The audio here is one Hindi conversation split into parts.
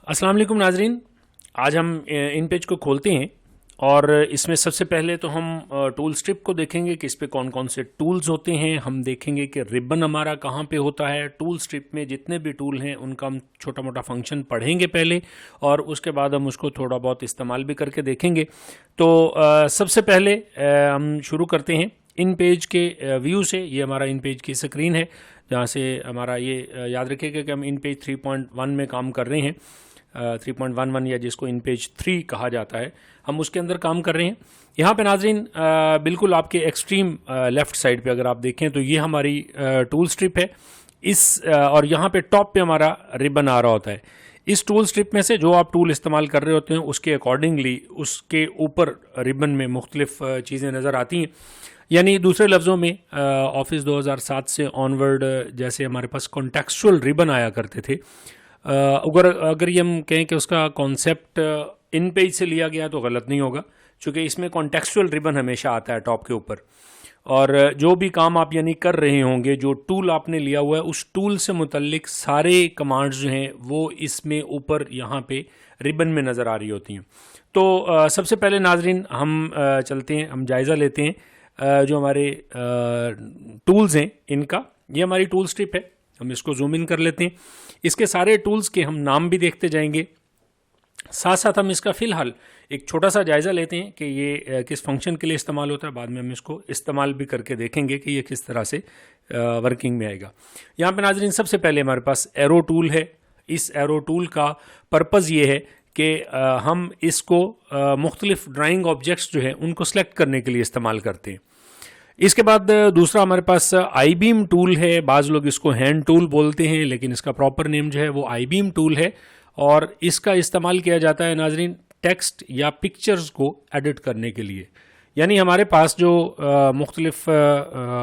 अस्सलाम वालेकुम नाजरीन। आज हम इन पेज को खोलते हैं और इसमें सबसे पहले तो हम टूल स्ट्रिप को देखेंगे कि इस पे कौन कौन से टूल्स होते हैं। हम देखेंगे कि रिबन हमारा कहाँ पे होता है। टूल स्ट्रिप में जितने भी टूल हैं उनका हम छोटा मोटा फंक्शन पढ़ेंगे पहले और उसके बाद हम उसको थोड़ा बहुत इस्तेमाल भी करके देखेंगे। तो सबसे पहले हम शुरू करते हैं इन पेज के व्यू से। ये हमारा इन पेज की स्क्रीन है जहाँ से हमारा ये याद रखिएगा कि हम इन पेज 3.1 में काम कर रहे हैं। 3.11 या जिसको इन पेज 3 कहा जाता है, हम उसके अंदर काम कर रहे हैं। यहाँ पे नाजरीन बिल्कुल आपके एक्सट्रीम लेफ़्ट साइड पे अगर आप देखें तो ये हमारी टूल स्ट्रिप है। और यहाँ पे टॉप पे हमारा रिबन आ रहा होता है। इस टूल स्ट्रिप में से जो आप टूल इस्तेमाल कर रहे होते हैं उसके अकॉर्डिंगली उसके ऊपर रिबन में मुख्तलिफ चीज़ें नज़र आती हैं। यानी दूसरे लफ्ज़ों में ऑफिस 2007 से ऑनवर्ड जैसे हमारे पास कॉन्टेक्चुअल रिबन आया करते थे, अगर ये हम कहें कि उसका कॉन्सेप्ट इन पेज से लिया गया तो गलत नहीं होगा, क्योंकि इसमें कॉन्टेक्चुअल रिबन हमेशा आता है टॉप के ऊपर। और जो भी काम आप यानी कर रहे होंगे, जो टूल आपने लिया हुआ है उस टूल से मुतल्लिक सारे कमांड्स जो हैं वो इसमें ऊपर यहाँ पे रिबन में नज़र आ रही होती हैं। तो सबसे पहले नाजरीन हम चलते हैं, हम जायज़ा लेते हैं जो हमारे टूल्स हैं इनका। ये हमारी टूल स्ट्रिप है, हम इसको जूम इन कर लेते हैं। इसके सारे टूल्स के हम नाम भी देखते जाएंगे, साथ साथ हम इसका फ़िलहाल एक छोटा सा जायज़ा लेते हैं कि ये किस फंक्शन के लिए इस्तेमाल होता है। बाद में हम इसको इस्तेमाल भी करके देखेंगे कि ये किस तरह से वर्किंग में आएगा। यहाँ पे नाजरीन सबसे पहले हमारे पास एरो टूल है। इस एरो टूल का पर्पज़ ये है कि हम इसको मुख्तलिफ ड्राइंग ऑब्जेक्ट्स जो है उनको सेलेक्ट करने के लिए इस्तेमाल करते हैं। इसके बाद दूसरा हमारे पास आई बीम टूल है। बाज़ लोग इसको हैंड टूल बोलते हैं, लेकिन इसका प्रॉपर नेम जो है वो आई बीम टूल है। और इसका इस्तेमाल किया जाता है नाजरीन टेक्स्ट या पिक्चर्स को एडिट करने के लिए। यानी हमारे पास जो मुख्तलिफ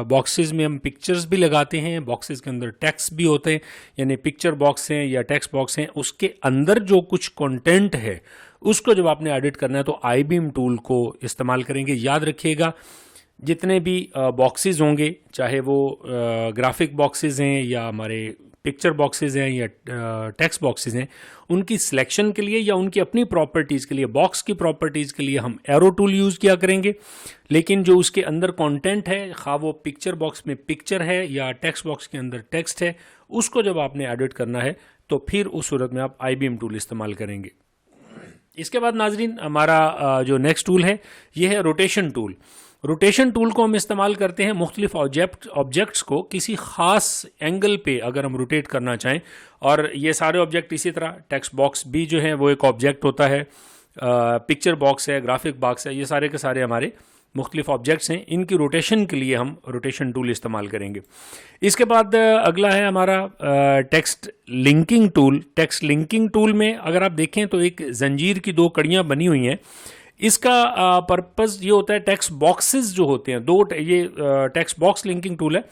बॉक्सेस में हम पिक्चर्स भी लगाते हैं, बॉक्सेस के अंदर टेक्स्ट भी होते हैं, यानी पिक्चर बॉक्स हैं या टेक्स्ट बॉक्स हैं, उसके अंदर जो कुछ कंटेंट है उसको जब आपने एडिट करना है तो आई बीम टूल को इस्तेमाल करेंगे। याद रखिएगा जितने भी बॉक्सेस होंगे, चाहे वो ग्राफिक बॉक्सेस हैं या हमारे पिक्चर बॉक्सेस हैं या टेक्स्ट बॉक्सेस हैं, उनकी सिलेक्शन के लिए या उनकी अपनी प्रॉपर्टीज़ के लिए, बॉक्स की प्रॉपर्टीज़ के लिए हम एरो टूल यूज़ किया करेंगे। लेकिन जो उसके अंदर कंटेंट है, खा वो पिक्चर बॉक्स में पिक्चर है या टेक्स्ट बॉक्स के अंदर टेक्स्ट है, उसको जब आपने एडिट करना है तो फिर उस सूरत में आप आई बीम टूल इस्तेमाल करेंगे। इसके बाद नाजरीन हमारा जो नेक्स्ट टूल है ये है रोटेशन टूल। रोटेशन टूल को हम इस्तेमाल करते हैं मुख्तलिफ ऑब्जेक्ट्स को किसी ख़ास एंगल पे अगर हम रोटेट करना चाहें। और ये सारे ऑब्जेक्ट इसी तरह, टेक्स्ट बॉक्स भी जो है वो एक ऑब्जेक्ट होता है, पिक्चर बॉक्स है, ग्राफिक बॉक्स है, ये सारे के सारे हमारे मुख्तलिफ ऑब्जेक्ट्स हैं। इनकी रोटेशन के लिए हम रोटेशन टूल इस्तेमाल करेंगे। इसके बाद अगला है हमारा text linking tool. Text linking tool में अगर आप देखें तो एक जंजीर की दो कड़ियाँ बनी हुई हैं। इसका पर्पज़ ये होता है, टेक्स्ट बॉक्सेस जो होते हैं ये टेक्स्ट बॉक्स लिंकिंग टूल है,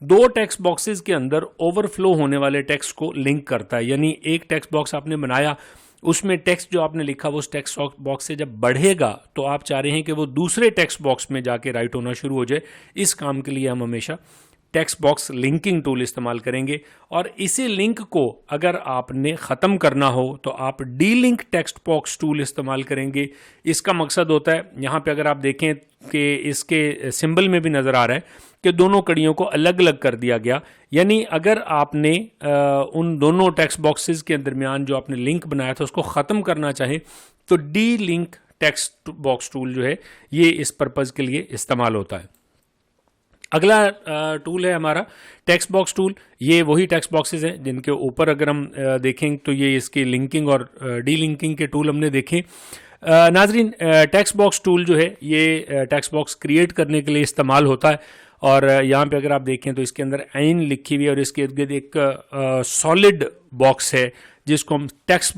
दो टेक्स्ट बॉक्सेस के अंदर ओवरफ्लो होने वाले टेक्स्ट को लिंक करता है। यानी एक टेक्स्ट बॉक्स आपने बनाया, उसमें टेक्स्ट जो आपने लिखा वो उस टेक्स्ट बॉक्स से जब बढ़ेगा तो आप चाह रहे हैं कि वो दूसरे टेक्स्ट बॉक्स में जाके राइट होना शुरू हो जाए। इस काम के लिए हम हमेशा टेक्स्ट बॉक्स लिंकिंग टूल इस्तेमाल करेंगे। और इसी लिंक को अगर आपने ख़त्म करना हो तो आप D link text box tool इस्तेमाल करेंगे। इसका मकसद होता है, यहाँ पे अगर आप देखें कि इसके सिंबल में भी नज़र आ रहा है कि दोनों कड़ियों को अलग अलग कर दिया गया। यानी अगर आपने उन दोनों टेक्स्ट बॉक्सेस के दरमियान जो आपने लिंक बनाया था उसको ख़त्म करना चाहें तो D link text box tool जो है ये इस पर्पज़ के लिए इस्तेमाल होता है। अगला टूल है हमारा टेक्स्ट बॉक्स टूल। ये वही टेक्स्ट बॉक्सेस हैं जिनके ऊपर अगर हम देखें तो ये इसकी लिंकिंग और डी लिंकिंग के टूल हमने देखे। नाजरीन टेक्स्ट बॉक्स टूल जो है ये टेक्स्ट बॉक्स क्रिएट करने के लिए इस्तेमाल होता है। और यहाँ पे अगर आप देखें तो इसके अंदर आइन लिखी हुई है और इसके इर्द गिर्द एक सॉलिड बॉक्स है जिसको हम टेक्स्ट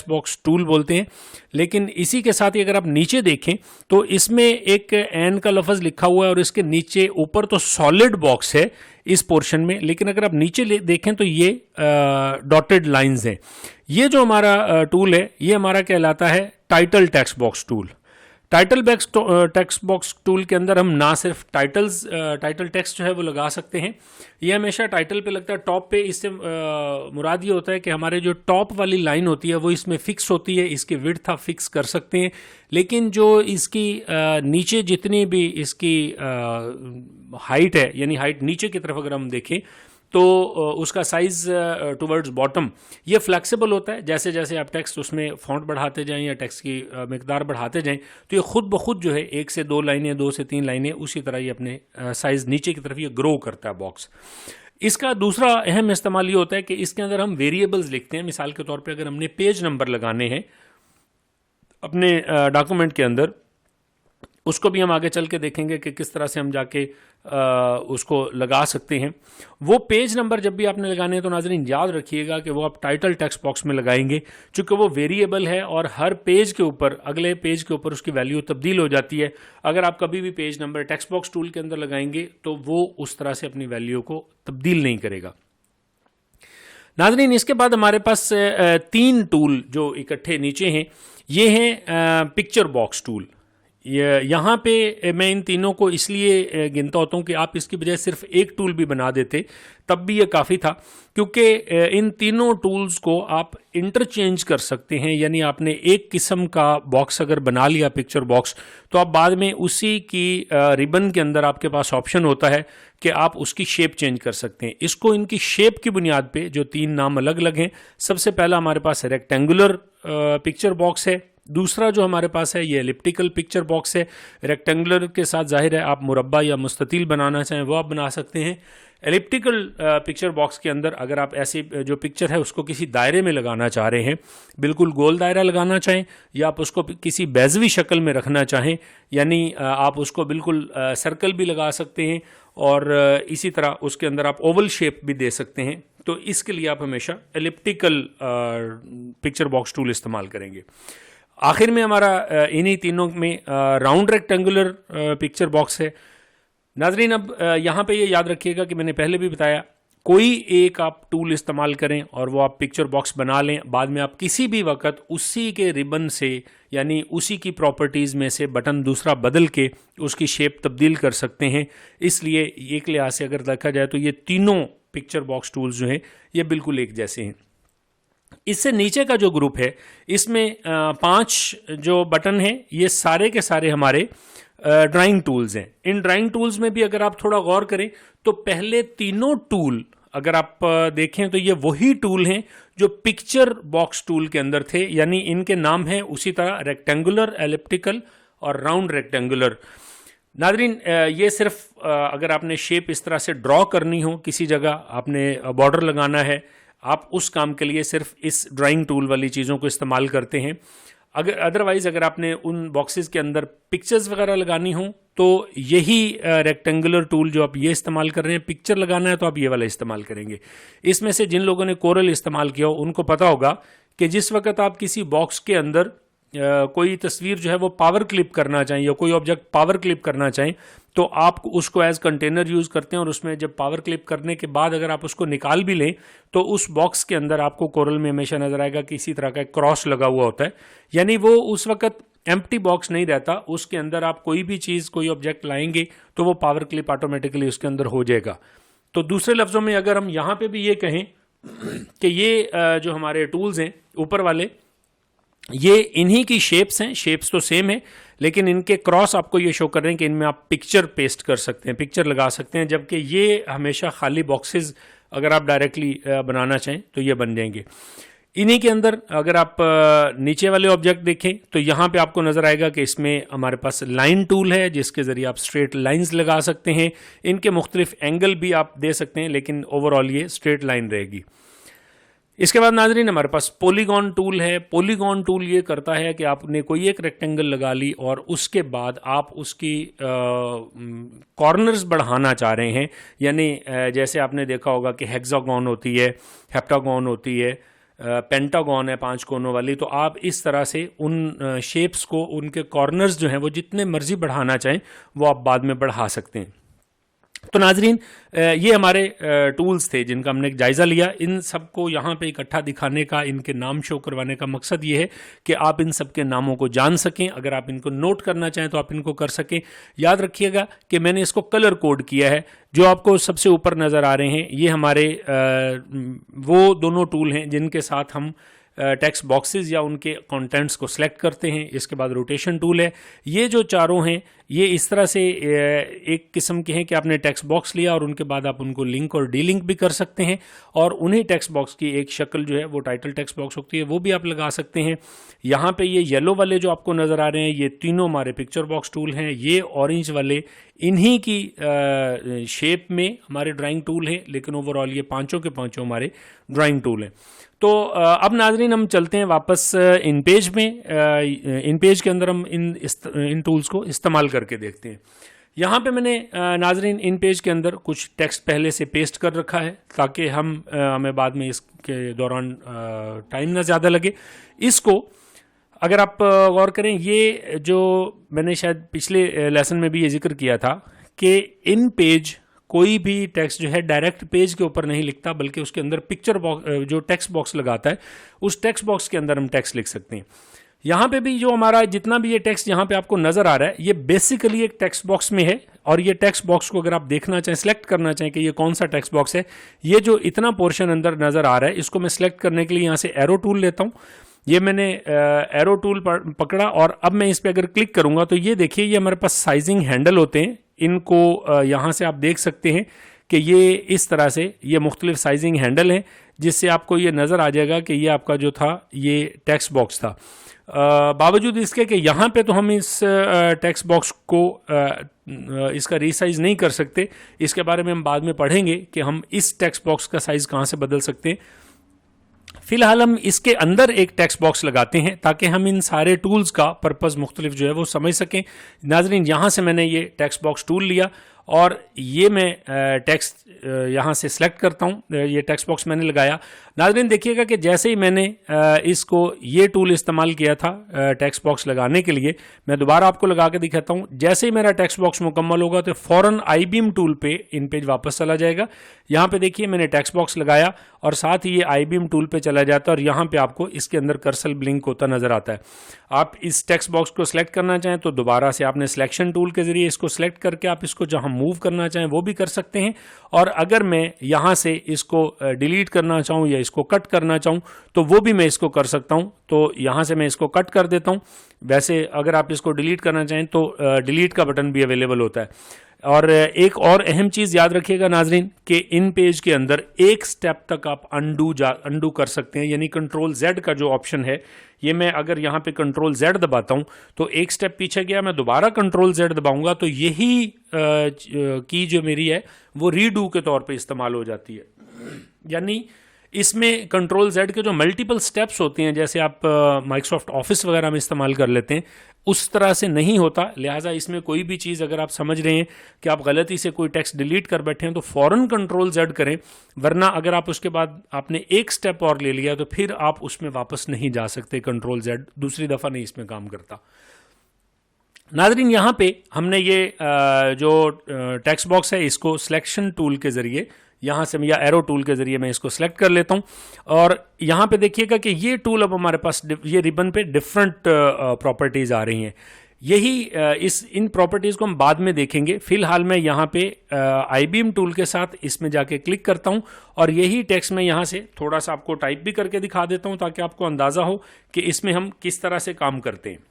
बॉक्स टूल बोलते हैं। लेकिन इसी के साथ ही अगर आप नीचे देखें तो इसमें एक एन का लफ्ज़ लिखा हुआ है और इसके नीचे ऊपर तो सॉलिड बॉक्स है इस पोर्शन में, लेकिन अगर आप नीचे देखें तो ये डॉटेड लाइंस हैं। ये जो हमारा टूल है ये हमारा कहलाता है title text box tool. Title text box tool के अंदर हम ना सिर्फ टाइटल टेक्स्ट जो है वो लगा सकते हैं, ये हमेशा टाइटल पे लगता है, टॉप पे। इससे मुराद ये होता है कि हमारे जो टॉप वाली लाइन होती है वो इसमें फिक्स होती है, इसकी विड्थ आप फिक्स कर सकते हैं। लेकिन जो इसकी नीचे जितनी भी इसकी हाइट है, यानी हाइट नीचे की तरफ अगर हम देखें तो उसका साइज टुवर्ड्स बॉटम ये फ्लेक्सिबल होता है। जैसे जैसे आप टेक्स्ट उसमें फॉन्ट बढ़ाते जाएं या टेक्स्ट की मिकदार बढ़ाते जाएं तो ये खुद ब खुद जो है 1 से 2 लाइनें, 2 से 3 लाइनें, उसी तरह ये अपने साइज नीचे की तरफ ये ग्रो करता है बॉक्स। इसका दूसरा अहम इस्तेमाल ये होता है कि इसके अंदर हम वेरिएबल्स लिखते हैं। मिसाल के तौर पर अगर हमने पेज नंबर लगाने हैं अपने डॉक्यूमेंट के अंदर, उसको भी हम आगे चल के देखेंगे कि किस तरह से हम जाके उसको लगा सकते हैं। वो पेज नंबर जब भी आपने लगाने हैं तो नाज़रीन याद रखिएगा कि वो आप टाइटल टेक्स्ट बॉक्स में लगाएंगे, चूँकि वो वेरिएबल है और हर पेज के ऊपर, अगले पेज के ऊपर उसकी वैल्यू तब्दील हो जाती है। अगर आप कभी भी page number text box tool के अंदर लगाएंगे तो वो उस तरह से अपनी वैल्यू को तब्दील नहीं करेगा। नाज़रीन, इसके बाद हमारे पास 3 टूल जो इकट्ठे नीचे हैं, ये हैं पिक्चर बॉक्स टूल। यहाँ पे मैं इन तीनों को इसलिए गिनता होता हूँ कि आप इसकी बजाय सिर्फ एक टूल भी बना देते तब भी ये काफ़ी था, क्योंकि इन तीनों टूल्स को आप इंटरचेंज कर सकते हैं। यानी आपने एक किस्म का बॉक्स अगर बना लिया पिक्चर बॉक्स, तो आप बाद में उसी की रिबन के अंदर आपके पास ऑप्शन होता है कि आप उसकी शेप चेंज कर सकते हैं। इसको इनकी शेप की बुनियाद पे जो 3 नाम अलग अलग हैं, सबसे पहला हमारे पास रेक्टेंगुलर पिक्चर बॉक्स है, दूसरा जो हमारे पास है ये एलिप्टिकल पिक्चर बॉक्स है। रेक्टेंगुलर के साथ जाहिर है आप मुरब्बा या मुस्ततील बनाना चाहें वो आप बना सकते हैं। एलिप्टिकल पिक्चर बॉक्स के अंदर अगर आप ऐसी जो पिक्चर है उसको किसी दायरे में लगाना चाह रहे हैं, बिल्कुल गोल दायरा लगाना चाहें, या आप उसको किसी बैजवी शक्ल में रखना चाहें, यानी आप उसको बिल्कुल सर्कल भी लगा सकते हैं और इसी तरह उसके अंदर आप ओवल शेप भी दे सकते हैं, तो इसके लिए आप हमेशा एलिप्टिकल पिक्चर बॉक्स टूल इस्तेमाल करेंगे। आखिर में हमारा इन्हीं तीनों में राउंड रेक्टेंगुलर पिक्चर बॉक्स है। नाजरीन, अब यहाँ पे ये याद रखिएगा कि मैंने पहले भी बताया, कोई एक आप टूल इस्तेमाल करें और वो आप पिक्चर बॉक्स बना लें, बाद में आप किसी भी वक्त उसी के रिबन से, यानी उसी की प्रॉपर्टीज़ में से बटन दूसरा बदल के उसकी शेप तब्दील कर सकते हैं। इसलिए एक लिहाज से अगर देखा जाए तो ये तीनों पिक्चर बॉक्स टूल्स जो हैं ये बिल्कुल एक जैसे हैं। इससे नीचे का जो ग्रुप है इसमें 5 जो बटन हैं ये सारे के सारे हमारे ड्राइंग टूल्स हैं। इन ड्राइंग टूल्स में भी अगर आप थोड़ा गौर करें तो पहले तीनों टूल अगर आप देखें तो ये वही टूल हैं जो पिक्चर बॉक्स टूल के अंदर थे, यानी इनके नाम हैं उसी तरह रेक्टेंगुलर, एलिप्टिकल और राउंड रेक्टेंगुलर। नादरीन, ये सिर्फ अगर आपने शेप इस तरह से ड्रॉ करनी हो, किसी जगह आपने बॉर्डर लगाना है, आप उस काम के लिए सिर्फ इस ड्राइंग टूल वाली चीज़ों को इस्तेमाल करते हैं। अगर अदरवाइज़ अगर आपने उन बॉक्सेस के अंदर पिक्चर्स वगैरह लगानी हो तो यही रेक्टेंगुलर टूल जो आप ये इस्तेमाल कर रहे हैं, पिक्चर लगाना है तो आप ये वाला इस्तेमाल करेंगे। इसमें से जिन लोगों ने कोरल इस्तेमाल किया हो उनको पता होगा कि जिस वक्त आप किसी बॉक्स के अंदर कोई तस्वीर जो है वो पावर क्लिप करना चाहें या कोई ऑब्जेक्ट पावर क्लिप करना चाहें तो आप उसको एज कंटेनर यूज़ करते हैं, और उसमें जब पावर क्लिप करने के बाद अगर आप उसको निकाल भी लें तो उस बॉक्स के अंदर आपको कोरल में हमेशा नजर आएगा कि इसी तरह का एक क्रॉस लगा हुआ होता है, यानी वो उस वक्त एम्प्टी बॉक्स नहीं रहता, उसके अंदर आप कोई भी चीज़, कोई ऑब्जेक्ट लाएंगे तो वो पावर क्लिप ऑटोमेटिकली उसके अंदर हो जाएगा। तो दूसरे लफ्ज़ों में अगर हम यहाँ पे भी ये कहें कि ये जो हमारे टूल्स हैं ऊपर वाले, ये इन्हीं की शेप्स हैं, शेप्स तो सेम है लेकिन इनके क्रॉस आपको ये शो कर रहे हैं कि इनमें आप पिक्चर पेस्ट कर सकते हैं, पिक्चर लगा सकते हैं, जबकि ये हमेशा खाली बॉक्सेस अगर आप डायरेक्टली बनाना चाहें तो ये बन जाएंगे। इन्हीं के अंदर अगर आप नीचे वाले ऑब्जेक्ट देखें तो यहाँ पे आपको नज़र आएगा कि इसमें हमारे पास लाइन टूल है जिसके ज़रिए आप स्ट्रेट लाइंस लगा सकते हैं। इनके मुख्तलिफ एंगल भी आप दे सकते हैं लेकिन ओवरऑल ये स्ट्रेट लाइन रहेगी। इसके बाद नाजरीन हमारे पास पॉलीगॉन टूल है। पॉलीगॉन टूल ये करता है कि आपने कोई एक रेक्टेंगल लगा ली और उसके बाद आप उसकी कॉर्नर्स बढ़ाना चाह रहे हैं, यानी जैसे आपने देखा होगा कि हेक्सागॉन होती है, हेप्टागॉन होती है, पेंटागॉन है 5 कोनों वाली, तो आप इस तरह से उन शेप्स को, उनके कॉर्नर्स जो हैं वो जितने मर्जी बढ़ाना चाहें वो आप बाद में बढ़ा सकते हैं। तो नाजरीन, ये हमारे टूल्स थे जिनका हमने एक जायज़ा लिया। इन सबको यहाँ पे इकट्ठा दिखाने का, इनके नाम शो करवाने का मकसद ये है कि आप इन सब के नामों को जान सकें। अगर आप इनको नोट करना चाहें तो आप इनको कर सकें। याद रखिएगा कि मैंने इसको कलर कोड किया है। जो आपको सबसे ऊपर नज़र आ रहे हैं ये हमारे वो दोनों टूल हैं जिनके साथ हम टेक्स्ट बॉक्सेस या उनके कंटेंट्स को सिलेक्ट करते हैं। इसके बाद रोटेशन टूल है। ये जो चारों हैं ये इस तरह से एक किस्म के हैं कि आपने टेक्स्ट बॉक्स लिया और उनके बाद आप उनको लिंक और डीलिंक भी कर सकते हैं, और उन्हीं टेक्स्ट बॉक्स की एक शक्ल जो है वो टाइटल टेक्स्ट बॉक्स होती है, वो भी आप लगा सकते हैं। यहाँ पे ये येलो वाले जो आपको नज़र आ रहे हैं ये तीनों हमारे पिक्चर बॉक्स टूल हैं। ये ऑरेंज वाले इन्हीं की शेप में हमारे ड्राइंग टूल हैं, लेकिन ओवरऑल ये पांचों के पांचों हमारे ड्राइंग टूल हैं। तो अब नाजरीन हम चलते हैं वापस इन पेज में। इन पेज के अंदर हम इन टूल्स को इस्तेमाल करके देखते हैं। यहाँ पे मैंने नाजरीन इन पेज के अंदर कुछ टेक्स्ट पहले से पेस्ट कर रखा है ताकि हमें बाद में इसके दौरान टाइम ना ज़्यादा लगे। इसको अगर आप गौर करें, ये जो मैंने शायद पिछले लेसन में भी ये जिक्र किया था कि इन पेज कोई भी टेक्स्ट जो है डायरेक्ट पेज के ऊपर नहीं लिखता, बल्कि उसके अंदर पिक्चर बॉक्स जो टेक्स्ट बॉक्स लगाता है उस टेक्स्ट बॉक्स के अंदर हम टेक्स्ट लिख सकते हैं। यहाँ पे भी जो हमारा जितना भी ये टेक्स्ट यहाँ पे आपको नजर आ रहा है ये बेसिकली एक टेक्स्ट बॉक्स में है, और ये टेक्स्ट बॉक्स को अगर आप देखना चाहें, सिलेक्ट करना चाहें कि ये कौन सा टेक्स्ट बॉक्स है, ये जो इतना पोर्शन अंदर नजर आ रहा है इसको मैं सिलेक्ट करने के लिए यहाँ से एरो टूल लेता हूँ। ये मैंने एरो टूल पकड़ा और अब मैं इस पर अगर क्लिक करूंगा तो ये देखिए ये हमारे पास साइजिंग हैंडल होते हैं। इनको यहाँ से आप देख सकते हैं कि ये इस तरह से ये मुख्तलिफ साइजिंग हैंडल हैं, जिससे आपको ये नज़र आ जाएगा कि ये आपका जो था ये टेक्स्ट बॉक्स था। बावजूद इसके कि यहाँ पे तो हम इस टेक्स्ट बॉक्स को इसका रीसाइज नहीं कर सकते। इसके बारे में हम बाद में पढ़ेंगे कि हम इस टेक्स्ट बॉक्स का साइज़ कहाँ से बदल सकते हैं। फिलहाल हम इसके अंदर एक टेक्स्ट बॉक्स लगाते हैं ताकि हम इन सारे टूल्स का पर्पस मुख्तलिफ जो है वो समझ सकें। नाजरीन, यहाँ से मैंने ये टेक्स्ट बॉक्स टूल लिया और ये मैं टेक्स्ट यहाँ से सिलेक्ट करता हूँ। ये टेक्स्ट बॉक्स मैंने लगाया। नाजरीन देखिएगा कि जैसे ही मैंने इसको ये टूल इस्तेमाल किया था टेक्स्ट बॉक्स लगाने के लिए, मैं दोबारा आपको लगा के दिखाता हूँ। जैसे ही मेरा टेक्स्ट बॉक्स मुकम्मल होगा तो फ़ौरन आई बीम टूल पे इन पेज वापस चला जाएगा। यहाँ पे देखिए मैंने टेक्स्ट बॉक्स लगाया और साथ ही ये आई बीम टूल पे चला जाता है और यहाँ पे आपको इसके अंदर कर्सर ब्लिंक होता नजर आता है। आप इस टेक्स्ट बॉक्स को सिलेक्ट करना चाहें तो दोबारा से आपने सिलेक्शन टूल के जरिए इसको सिलेक्ट करके आप इसको जहाँ मूव करना चाहें वो भी कर सकते हैं। और अगर मैं यहाँ से इसको डिलीट करना चाहूँ या इसको कट करना चाहूँ तो वो भी मैं इसको कर सकता हूँ। तो यहाँ से मैं इसको कट कर देता हूँ। वैसे अगर आप इसको डिलीट करना चाहें तो डिलीट का बटन भी अवेलेबल होता है। और एक और अहम चीज़ याद रखिएगा नाजरीन कि इन पेज के अंदर एक स्टेप तक आप अंडू कर सकते हैं, यानी कंट्रोल जेड का जो ऑप्शन है, ये मैं अगर यहाँ पे कंट्रोल जेड दबाता हूँ तो एक स्टेप पीछे गया, मैं दोबारा कंट्रोल जेड दबाऊंगा तो यही की जो मेरी है वो रीडू के तौर पे इस्तेमाल हो जाती है। यानी इसमें कंट्रोल जेड के जो मल्टीपल स्टेप्स होते हैं, जैसे आप माइक्रोसॉफ्ट ऑफिस वगैरह में इस्तेमाल कर लेते हैं, उस तरह से नहीं होता। लिहाजा इसमें कोई भी चीज़ अगर आप समझ रहे हैं कि आप गलती से कोई टेक्स्ट डिलीट कर बैठे हैं तो फ़ौरन कंट्रोल जेड करें, वरना अगर आप उसके बाद आपने एक स्टेप और ले लिया तो फिर आप उसमें वापस नहीं जा सकते। कंट्रोल जेड दूसरी दफ़ा नहीं इसमें काम करता। नाजरीन, यहाँ पे हमने ये जो टेक्स्ट बॉक्स है इसको सिलेक्शन टूल के ज़रिए यहाँ से या एरो टूल के ज़रिए मैं इसको सिलेक्ट कर लेता हूँ और यहाँ पे देखिएगा कि ये टूल अब हमारे पास ये रिबन पे डिफरेंट प्रॉपर्टीज़ आ रही हैं। यही इन प्रॉपर्टीज़ को हम बाद में देखेंगे। फ़िलहाल मैं यहाँ पे आई बीम टूल के साथ इसमें जाके क्लिक करता हूँ और यही टेक्स्ट मैं यहाँ से थोड़ा सा आपको टाइप भी करके दिखा देता हूँ ताकि आपको अंदाज़ा हो कि इसमें हम किस तरह से काम करते हैं।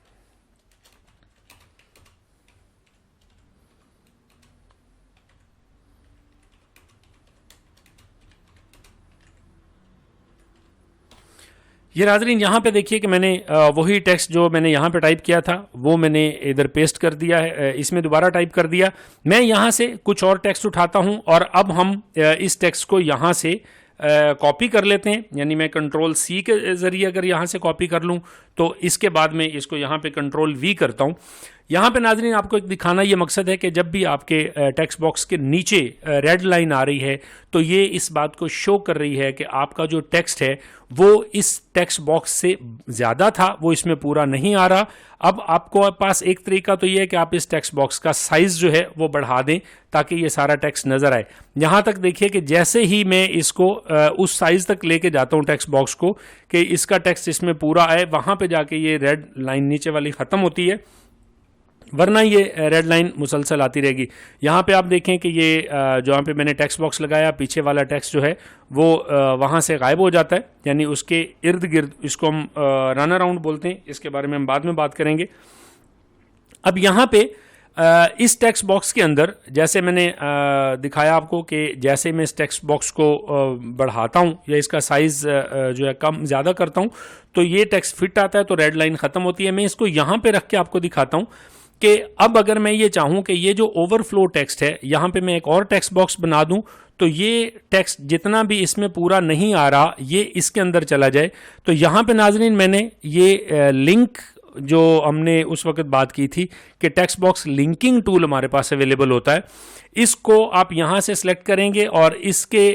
ये नाजरीन यहाँ पे देखिए कि मैंने वही टेक्स्ट जो मैंने यहाँ पे टाइप किया था वो मैंने इधर पेस्ट कर दिया है, इसमें दोबारा टाइप कर दिया। मैं यहाँ से कुछ और टेक्स्ट उठाता हूँ और अब हम इस टेक्स्ट को यहाँ से कॉपी कर लेते हैं। यानी मैं कंट्रोल सी के ज़रिए अगर यहाँ से कॉपी कर लूँ तो इसके बाद में इसको यहाँ पे कंट्रोल वी करता हूँ। यहाँ पे नाज़रीन आपको एक दिखाना ये मकसद है कि जब भी आपके टेक्स्ट बॉक्स के नीचे रेड लाइन आ रही है तो ये इस बात को शो कर रही है कि आपका जो टेक्स्ट है वो इस टेक्स्ट बॉक्स से ज़्यादा था, वो इसमें पूरा नहीं आ रहा। अब आपको पास एक तरीका तो ये है कि आप इस टेक्स्ट बॉक्स का साइज़ जो है वो बढ़ा दें ताकि ये सारा टेक्स्ट नज़र आए। यहाँ तक देखिए कि जैसे ही मैं इसको उस साइज़ तक लेके जाता हूँ टेक्स्ट बॉक्स को कि इसका टेक्स्ट इसमें पूरा आए, वहाँ पे जाके ये रेड लाइन नीचे वाली ख़त्म होती है, वरना ये रेड लाइन मुसलसल आती रहेगी। यहाँ पे आप देखें कि ये जहाँ पे मैंने टेक्स्ट बॉक्स लगाया पीछे वाला टेक्स्ट जो है वो वहाँ से गायब हो जाता है, यानी उसके इर्द गिर्द, इसको हम रन अराउंड बोलते हैं, इसके बारे में हम बाद में बात करेंगे। अब यहाँ पे इस टेक्स्ट बॉक्स के अंदर जैसे मैंने दिखाया आपको कि जैसे मैं इस टेक्स्ट बॉक्स को बढ़ाता हूँ या इसका साइज़ जो है कम ज़्यादा करता हूँ तो ये टेक्स्ट फिट आता है, तो रेड लाइन ख़त्म होती है। मैं इसको यहाँ पे रख के आपको दिखाता हूँ कि अब अगर मैं ये चाहूँ कि ये जो ओवरफ्लो टेक्स्ट है यहाँ पे मैं एक और टेक्स्ट बॉक्स बना दूँ तो ये टेक्स्ट जितना भी इसमें पूरा नहीं आ रहा ये इसके अंदर चला जाए। तो यहाँ पे नाज़रीन मैंने ये लिंक जो हमने उस वक्त बात की थी कि टेक्स्ट बॉक्स लिंकिंग टूल हमारे पास अवेलेबल होता है, इसको आप यहाँ से सिलेक्ट करेंगे और इसके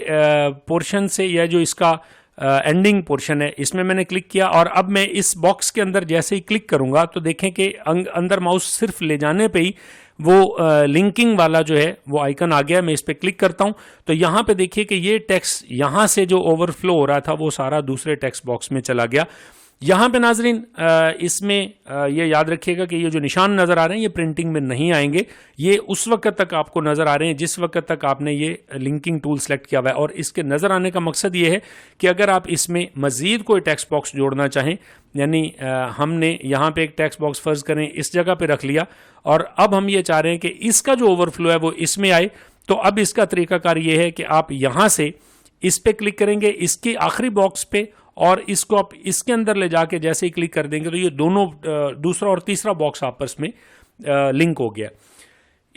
पोर्शन से या जो इसका एंडिंग पोर्शन है इसमें मैंने क्लिक किया और अब मैं इस बॉक्स के अंदर जैसे ही क्लिक करूंगा तो देखें कि अंदर माउस सिर्फ ले जाने पे ही वो लिंकिंग वाला जो है वो आइकन आ गया। मैं इस पर क्लिक करता हूं तो यहाँ पे देखिए कि ये टेक्स्ट यहाँ से जो ओवरफ्लो हो रहा था वो सारा दूसरे टेक्स्ट बॉक्स में चला गया। यहाँ पे नाजरीन इसमें ये याद रखिएगा कि ये जो निशान नज़र आ रहे हैं ये प्रिंटिंग में नहीं आएंगे, ये उस वक्त तक आपको नज़र आ रहे हैं जिस वक्त तक आपने ये लिंकिंग टूल सेलेक्ट किया हुआ है। और इसके नज़र आने का मकसद ये है कि अगर आप इसमें मज़ीद कोई टेक्स्ट बॉक्स जोड़ना चाहें, यानी हमने यहाँ पे एक टेक्स्ट बॉक्स फ़र्ज़ करें इस जगह पे रख लिया और अब हम ये चाह रहे हैं कि इसका जो ओवरफ्लो है वो इसमें आए, तो अब इसका तरीकाकार ये है कि आप यहाँ से इस पर क्लिक करेंगे इसके आखिरी बॉक्स पे और इसको आप इसके अंदर ले जाके जैसे ही क्लिक कर देंगे तो ये दोनों दूसरा और तीसरा बॉक्स आपस में लिंक हो गया।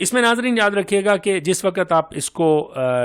इसमें नाजरीन याद रखिएगा कि जिस वक्त आप इसको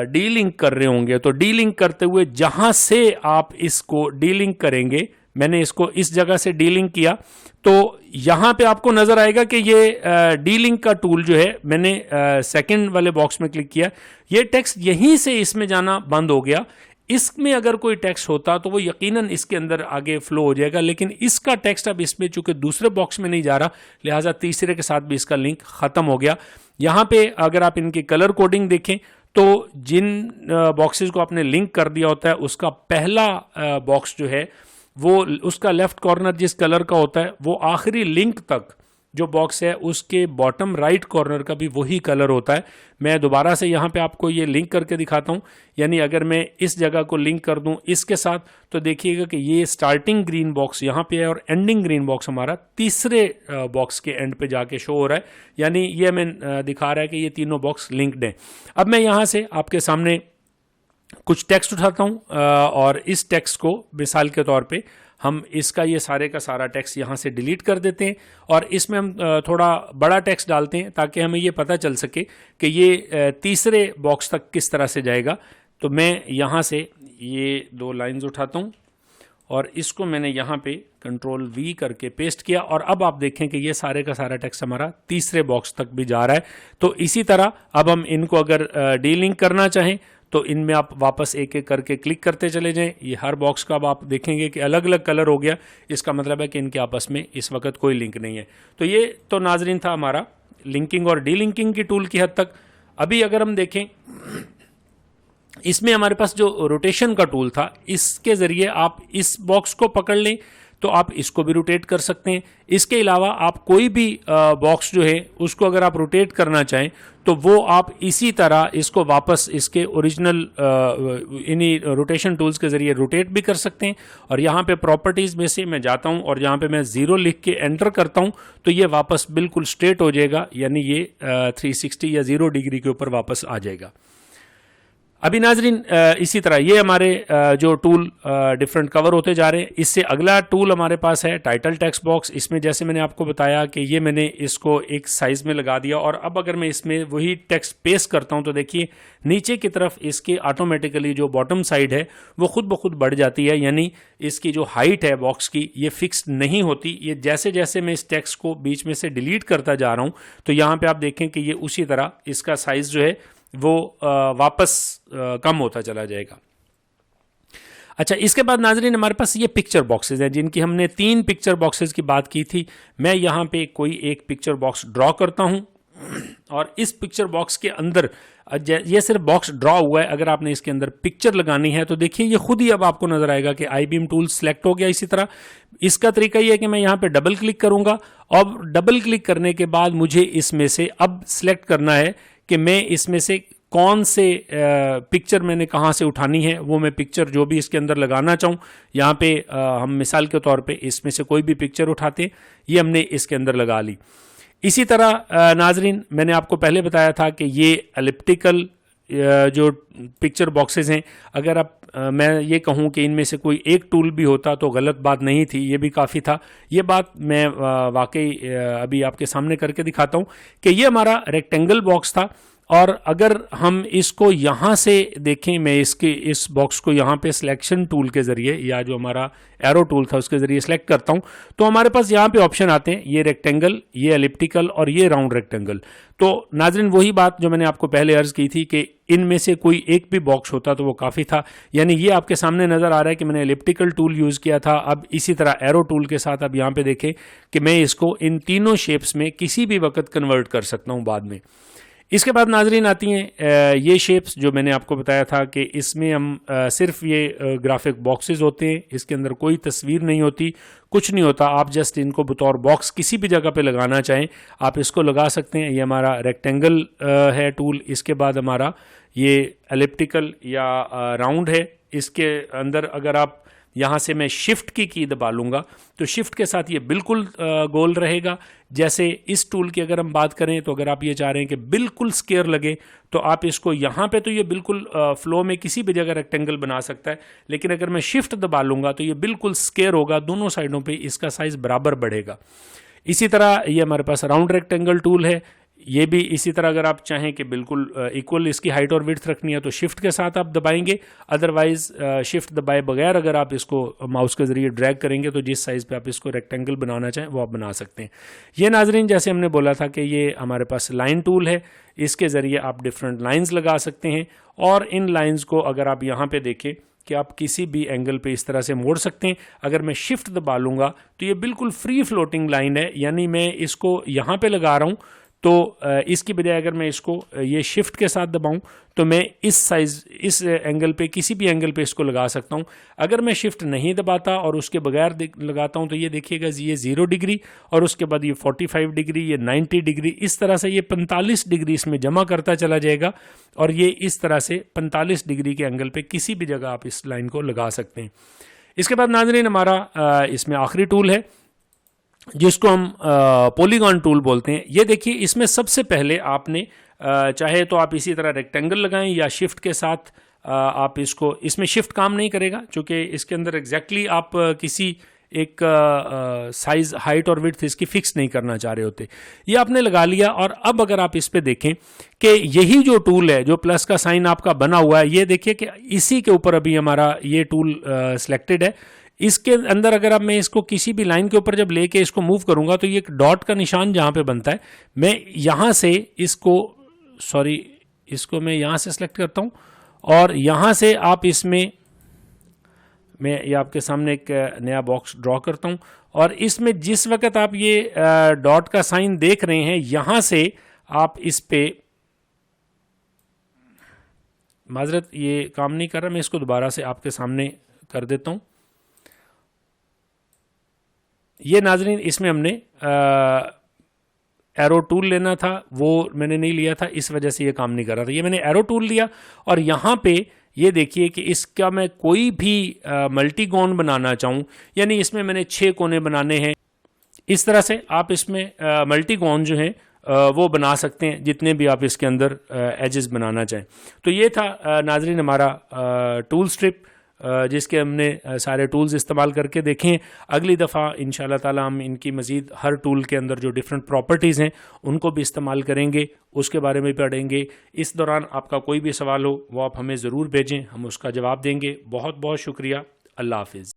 डी लिंक कर रहे होंगे तो डी लिंक करते हुए जहां से आप इसको डी लिंक करेंगे, मैंने इसको इस जगह से डी लिंक किया तो यहाँ पे आपको नजर आएगा कि ये डी लिंक का टूल जो है मैंने सेकंड वाले बॉक्स में क्लिक किया, ये टेक्स्ट यहीं से इसमें जाना बंद हो गया। इसमें अगर कोई टेक्स्ट होता तो वो यकीनन इसके अंदर आगे फ्लो हो जाएगा, लेकिन इसका टेक्स्ट अब इसमें चूंकि दूसरे बॉक्स में नहीं जा रहा लिहाजा तीसरे के साथ भी इसका लिंक ख़त्म हो गया। यहाँ पे अगर आप इनकी कलर कोडिंग देखें तो जिन बॉक्सेस को आपने लिंक कर दिया होता है उसका पहला बॉक्स जो है वो उसका लेफ्ट कॉर्नर जिस कलर का होता है वो आखिरी लिंक तक जो बॉक्स है उसके बॉटम राइट कॉर्नर का भी वही कलर होता है। मैं दोबारा से यहाँ पे आपको ये लिंक करके दिखाता हूँ, यानी अगर मैं इस जगह को लिंक कर दूँ इसके साथ तो देखिएगा कि ये स्टार्टिंग ग्रीन बॉक्स यहाँ पे है और एंडिंग ग्रीन बॉक्स हमारा तीसरे बॉक्स के एंड पे जाके शो हो रहा है, यानी ये मैं दिखा रहा है कि ये तीनों बॉक्स लिंक्ड हैं। अब मैं यहाँ से आपके सामने कुछ टेक्स्ट उठाता हूँ और इस टेक्स्ट को मिसाल के तौर पे हम इसका ये सारे का सारा टेक्स्ट यहाँ से डिलीट कर देते हैं और इसमें हम थोड़ा बड़ा टेक्स्ट डालते हैं ताकि हमें ये पता चल सके कि ये तीसरे बॉक्स तक किस तरह से जाएगा। तो मैं यहाँ से ये दो लाइंस उठाता हूँ और इसको मैंने यहाँ पे कंट्रोल V करके पेस्ट किया और अब आप देखें कि ये सारे का सारा टेक्स्ट हमारा तीसरे बॉक्स तक भी जा रहा है। तो इसी तरह अब हम इनको अगर डीलिंक करना चाहें तो इनमें आप वापस एक एक करके क्लिक करते चले जाएं। ये हर बॉक्स का अब आप देखेंगे कि अलग अलग कलर हो गया, इसका मतलब है कि इनके आपस में इस वक्त कोई लिंक नहीं है। तो ये तो नाजरीन था हमारा लिंकिंग और डीलिंकिंग की टूल की हद तक। अभी अगर हम देखें इसमें हमारे पास जो रोटेशन का टूल था इसके ज़रिए आप इस बॉक्स को पकड़ लें तो आप इसको भी रोटेट कर सकते हैं। इसके अलावा आप कोई भी बॉक्स जो है उसको अगर आप रोटेट करना चाहें तो वो आप इसी तरह इसको वापस इसके ओरिजिनल इन्हीं रोटेशन टूल्स के ज़रिए रोटेट भी कर सकते हैं। और यहाँ पे प्रॉपर्टीज़ में से मैं जाता हूँ और यहाँ पे मैं 0 लिख के एंटर करता हूँ तो ये वापस बिल्कुल स्ट्रेट हो जाएगा, यानी ये 360 या 0 डिग्री के ऊपर वापस आ जाएगा। अभी नाजरीन इसी तरह ये हमारे जो टूल डिफरेंट कवर होते जा रहे हैं। इससे अगला टूल हमारे पास है टाइटल टेक्स्ट बॉक्स। इसमें जैसे मैंने आपको बताया कि ये मैंने इसको एक साइज में लगा दिया, और अब अगर मैं इसमें वही टेक्स्ट पेस्ट करता हूं तो देखिए नीचे की तरफ इसके ऑटोमेटिकली जो बॉटम साइड है वो खुद ब खुद बढ़ जाती है, यानी इसकी जो हाइट है बॉक्स की ये फिक्स नहीं होती। ये जैसे जैसे मैं इस टेक्स्ट को बीच में से डिलीट करता जा रहा हूं तो यहाँ पे आप देखें कि ये उसी तरह इसका साइज जो है वो वापस कम होता चला जाएगा। अच्छा, इसके बाद नाजरीन हमारे पास ये पिक्चर बॉक्सेस हैं, जिनकी हमने 3 पिक्चर बॉक्सेस की बात की थी। मैं यहाँ पे कोई एक पिक्चर बॉक्स ड्रॉ करता हूँ और इस पिक्चर बॉक्स के अंदर ये सिर्फ बॉक्स ड्रॉ हुआ है। अगर आपने इसके अंदर पिक्चर लगानी है तो देखिए ये खुद ही अब आपको नजर आएगा कि आई बीम टूल सेलेक्ट हो गया। इसी तरह इसका तरीका ये है कि मैं यहाँ पे डबल क्लिक करूंगा और डबल क्लिक करने के बाद मुझे इसमें से अब सिलेक्ट करना है कि मैं इसमें से कौन से पिक्चर मैंने कहाँ से उठानी है। वो मैं पिक्चर जो भी इसके अंदर लगाना चाहूँ, यहाँ पे हम मिसाल के तौर पे इसमें से कोई भी पिक्चर उठाते हैं, ये हमने इसके अंदर लगा ली। इसी तरह नाजरीन मैंने आपको पहले बताया था कि ये एलिप्टिकल जो पिक्चर बॉक्सेस हैं, अगर आप मैं ये कहूँ कि इनमें से कोई एक टूल भी होता तो गलत बात नहीं थी, ये भी काफ़ी था। ये बात मैं वाकई अभी आपके सामने करके दिखाता हूँ कि ये हमारा रेक्टेंगल बॉक्स था, और अगर हम इसको यहाँ से देखें, मैं इस बॉक्स को यहाँ पे सिलेक्शन टूल के ज़रिए या जो हमारा एरो टूल था उसके ज़रिए सेलेक्ट करता हूँ तो हमारे पास यहाँ पे ऑप्शन आते हैं, ये रेक्टेंगल, ये एलिप्टिकल और ये राउंड रेक्टेंगल। तो नाजरीन वही बात जो मैंने आपको पहले अर्ज़ की थी कि इनमें से कोई एक भी बॉक्स होता तो वो काफ़ी था। यानी ये आपके सामने नज़र आ रहा है कि मैंने एलिप्टिकल टूल यूज़ किया था। अब इसी तरह एरो टूल के साथ अब यहाँ पे देखें कि मैं इसको इन तीनों शेप्स में किसी भी वक्त कन्वर्ट कर सकता हूँ बाद में। इसके बाद नाजरीन आती हैं ये शेप्स जो मैंने आपको बताया था कि इसमें हम सिर्फ ये ग्राफिक बॉक्सेस होते हैं, इसके अंदर कोई तस्वीर नहीं होती, कुछ नहीं होता। आप जस्ट इनको बतौर बॉक्स किसी भी जगह पे लगाना चाहें आप इसको लगा सकते हैं। ये हमारा रेक्टेंगल है टूल। इसके बाद हमारा ये एलिप्टिकल या राउंड है। इसके अंदर अगर आप यहाँ से मैं शिफ्ट की दबा लूँगा तो शिफ्ट के साथ ये बिल्कुल गोल रहेगा। जैसे इस टूल की अगर हम बात करें तो अगर आप ये चाह रहे हैं कि बिल्कुल स्क्वायर लगे तो आप इसको यहाँ पे तो ये बिल्कुल फ्लो में किसी भी जगह रेक्टेंगल बना सकता है, लेकिन अगर मैं शिफ्ट दबा लूँगा तो ये बिल्कुल स्क्वायर होगा, दोनों साइडों पे इसका साइज़ बराबर बढ़ेगा। इसी तरह ये हमारे पास राउंड रेक्टेंगल टूल है। ये भी इसी तरह अगर आप चाहें कि बिल्कुल इक्वल इसकी हाइट और विड्थ रखनी है तो शिफ्ट के साथ आप दबाएंगे, अदरवाइज शिफ्ट दबाए बगैर अगर आप इसको माउस के ज़रिए ड्रैग करेंगे तो जिस साइज़ पे आप इसको रेक्टेंगल बनाना चाहें वो आप बना सकते हैं। ये नाजरीन जैसे हमने बोला था कि ये हमारे पास लाइन टूल है, इसके ज़रिए आप डिफरेंट लाइन्स लगा सकते हैं, और इन लाइन्स को अगर आप यहाँ पर देखें कि आप किसी भी एंगल पे इस तरह से मोड़ सकते हैं। अगर मैं शिफ्ट दबा लूँगा तो ये बिल्कुल फ्री फ्लोटिंग लाइन है, यानी मैं इसको यहाँ पे लगा रहा हूँ तो इसकी बजाय अगर मैं इसको ये शिफ्ट के साथ दबाऊं तो मैं इस एंगल पे किसी भी एंगल पे इसको लगा सकता हूं। अगर मैं शिफ्ट नहीं दबाता और उसके बगैर लगाता हूं तो ये देखिएगा ये 0 डिग्री और उसके बाद ये 45 डिग्री, ये 90 डिग्री, इस तरह से ये 45 डिग्री इसमें जमा करता चला जाएगा, और ये इस तरह से 45 डिग्री के एंगल पे किसी भी जगह आप इस लाइन को लगा सकते हैं। इसके बाद नाज़रीन हमारा इसमें आखिरी टूल है जिसको हम पॉलीगॉन टूल बोलते हैं। ये देखिए इसमें सबसे पहले आपने चाहे तो आप इसी तरह रेक्टेंगल लगाएं या शिफ्ट के साथ आप इसको, इसमें शिफ्ट काम नहीं करेगा क्योंकि इसके अंदर एग्जैक्टली आप किसी एक साइज, हाइट और विड्थ इसकी फिक्स नहीं करना चाह रहे होते। ये आपने लगा लिया, और अब अगर आप इस पे देखें कि यही जो टूल है जो प्लस का साइन आपका बना हुआ है, ये देखिए कि इसी के ऊपर अभी हमारा ये टूल सिलेक्टेड है। इसके अंदर अगर अब मैं इसको किसी भी लाइन के ऊपर जब लेके इसको मूव करूंगा तो ये एक डॉट का निशान जहां पे बनता है, मैं यहां से इसको मैं यहां से सेलेक्ट करता हूं, और यहां से आप इसमें मैं ये आपके सामने एक नया बॉक्स ड्रॉ करता हूं, और इसमें जिस वक्त आप ये डॉट का साइन देख रहे हैं यहां से आप इस पे, माजरत ये काम नहीं कर रहा, मैं इसको दोबारा से आपके सामने कर देता हूं। ये नाजरीन इसमें हमने एरो टूल लेना था, वो मैंने नहीं लिया था, इस वजह से ये काम नहीं कर रहा था। ये मैंने एरो टूल लिया, और यहाँ पे ये देखिए कि इसका मैं कोई भी मल्टीगॉन बनाना चाहूँ, यानी इसमें मैंने 6 कोने बनाने हैं, इस तरह से आप इसमें मल्टीगॉन जो हैं वो बना सकते हैं, जितने भी आप इसके अंदर एजेस बनाना चाहें। तो ये था नाजरीन हमारा टूल स्ट्रिप, जिसके हमने सारे टूल्स इस्तेमाल करके देखे हैं। अगली दफ़ा इंशाल्लाह ताला हम इनकी मज़ीद हर टूल के अंदर जो डिफरेंट प्रॉपर्टीज़ हैं उनको भी इस्तेमाल करेंगे, उसके बारे में पढ़ेंगे। इस दौरान आपका कोई भी सवाल हो वो आप हमें ज़रूर भेजें, हम उसका जवाब देंगे। बहुत बहुत शुक्रिया। अल्लाह हाफिज़।